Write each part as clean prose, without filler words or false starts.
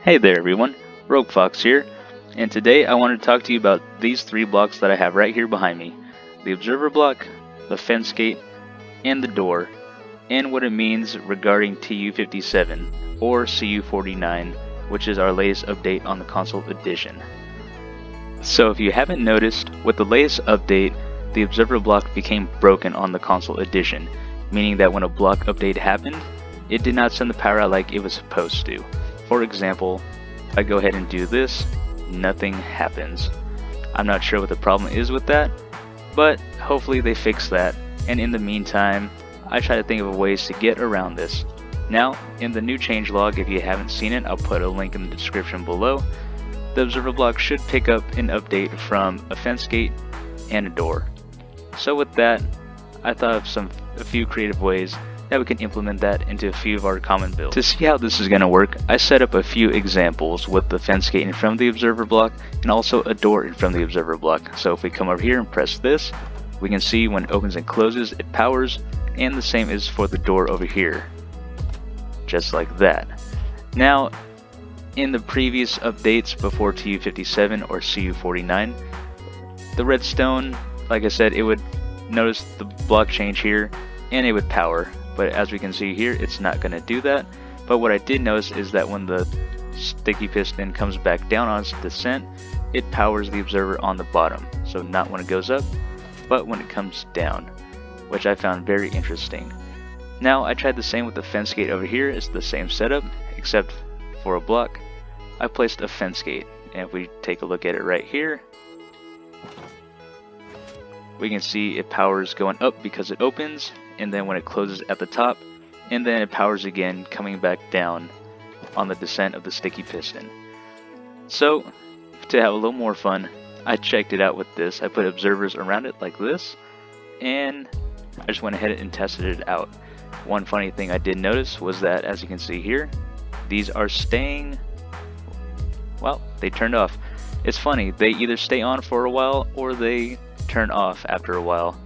Hey there everyone, Rogue Fox here, and today I want to talk to you about these three blocks that I have right here behind me. The observer block, the fence gate, and the door, and what it means regarding TU57 or CU49, which is our latest update on the console edition. So if you haven't noticed, with the latest update, the observer block became broken on the console edition, meaning that when a block update happened, it did not send the power out like it was supposed to. For example, if I go ahead and do this, nothing happens. I'm not sure what the problem is with that, but hopefully they fix that, and in the meantime, I try to think of ways to get around this. Now, in the new changelog, if you haven't seen it, I'll put a link in the description below. The observer block should pick up an update from a fence gate and a door. So with that, I thought of a few creative ways that we can implement that into a few of our common builds. To see how this is going to work, I set up a few examples with the fence gate in front of the observer block and also a door in front of the observer block. So if we come over here and press this, we can see when it opens and closes, it powers, and the same is for the door over here. Just like that. Now, in the previous updates before TU57 or CU49, the redstone, like I said, it would notice the block change here and it would power. But as we can see here, it's not going to do that. But what I did notice is that when the sticky piston comes back down on its descent, it powers the observer on the bottom. So not when it goes up, but when it comes down, which I found very interesting. Now I tried the same with the fence gate over here. It's the same setup, except for a block, I placed a fence gate. And if we take a look at it right here, we can see it powers going up because it opens, and then when it closes at the top, and then it powers again coming back down on the descent of the sticky piston. So to have a little more fun, I checked it out with this. I put observers around it like this, and I just went ahead and tested it out. One funny thing I did notice was that, as you can see here, these are staying, well, they turned off. It's funny, they either stay on for a while or they turn off after a while.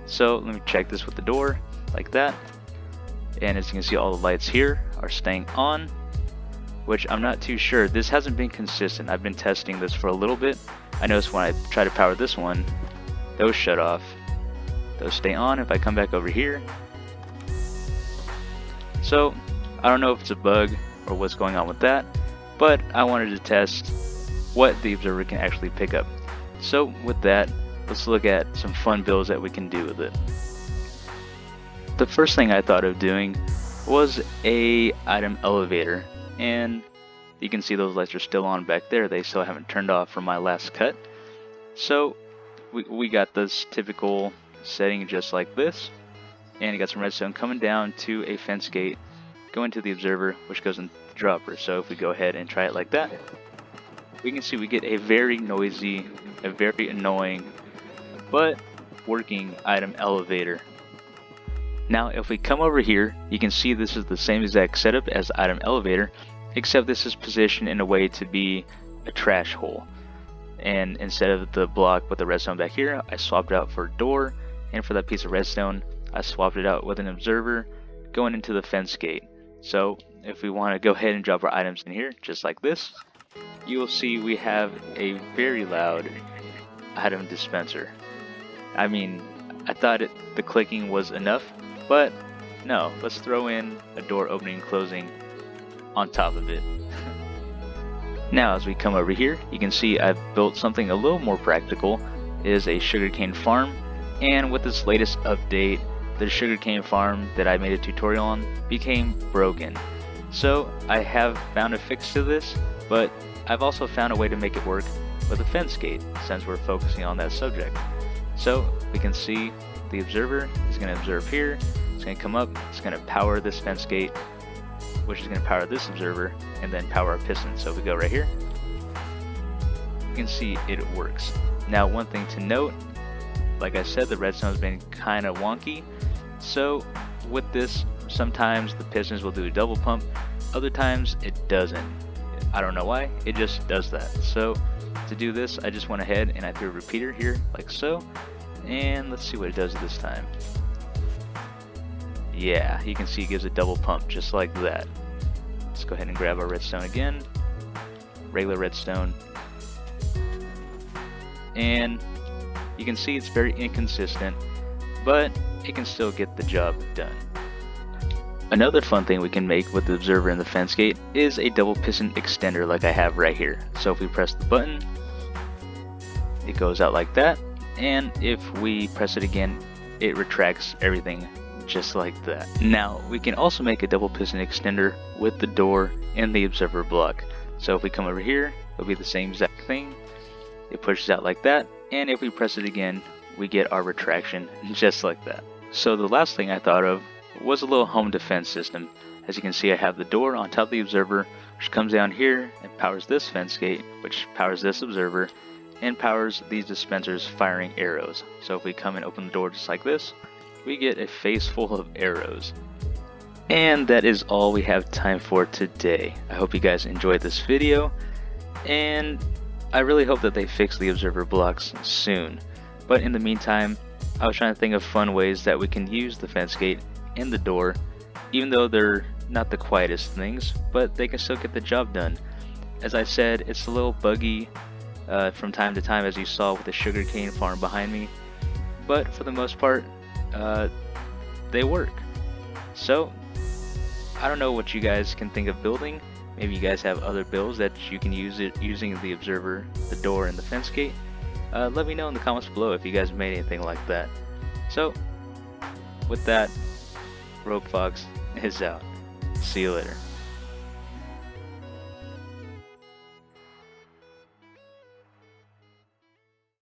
So let me check this with the door like that, and as you can see, all the lights here are staying on, which I'm not too sure. This hasn't been consistent. I've been testing this for a little bit. I noticed when I try to power this one, those shut off, those stay on if I come back over here. So I don't know if it's a bug or what's going on with that, but I wanted to test what the observer can actually pick up. So with that, let's look at some fun builds that we can do with it. The first thing I thought of doing was a item elevator, and you can see those lights are still on back there. They still haven't turned off from my last cut. So we got this typical setting just like this, and you got some redstone coming down to a fence gate, going to the observer, which goes in the dropper. So if we go ahead and try it like that, we can see we get a very noisy, a very annoying, but working item elevator. Now if we come over here, you can see this is the same exact setup as item elevator, except this is positioned in a way to be a trash hole. And instead of the block with the redstone back here, I swapped it out for a door, and for that piece of redstone, I swapped it out with an observer going into the fence gate. So if we want to go ahead and drop our items in here, just like this, you will see we have a very loud item dispenser. I mean, I thought the clicking was enough, but no, let's throw in a door opening and closing on top of it. Now as we come over here, you can see I've built something a little more practical. It is a sugarcane farm, and with this latest update, the sugarcane farm that I made a tutorial on became broken. So I have found a fix to this, but I've also found a way to make it work with a fence gate, since we're focusing on that subject. So we can see the observer is going to observe here, it's going to come up, it's going to power this fence gate, which is going to power this observer, and then power our piston. So if we go right here, you can see it works. Now one thing to note, like I said, the redstone has been kind of wonky, so with this, sometimes the pistons will do a double pump, other times it doesn't. I don't know why, it just does that. So to do this, I just went ahead and I threw a repeater here like so, and let's see what it does this time. Yeah, you can see it gives a double pump just like that. Let's go ahead and grab our redstone again, regular redstone. And you can see it's very inconsistent, but it can still get the job done. Another fun thing we can make with the observer and the fence gate is a double piston extender like I have right here. So if we press the button, it goes out like that, and if we press it again, it retracts everything just like that. Now we can also make a double piston extender with the door and the observer block. So if we come over here, it'll be the same exact thing. It pushes out like that, and if we press it again, we get our retraction just like that. So the last thing I thought of was a little home defense system. As you can see, I have the door on top of the observer, which comes down here and powers this fence gate, which powers this observer, and powers these dispensers firing arrows. So if we come and open the door just like this, we get a face full of arrows. And that is all we have time for today. I hope you guys enjoyed this video, and I really hope that they fix the observer blocks soon. But in the meantime, I was trying to think of fun ways that we can use the fence gate and the door, even though they're not the quietest things, but they can still get the job done. As I said, it's a little buggy from time to time, as you saw with the sugarcane farm behind me, but for the most part, they work. So I don't know what you guys can think of building. Maybe you guys have other builds that you can use it using the observer, the door, and the fence gate. Let me know in the comments below if you guys made anything like that. So with that, Rogue Fox is out. See you later.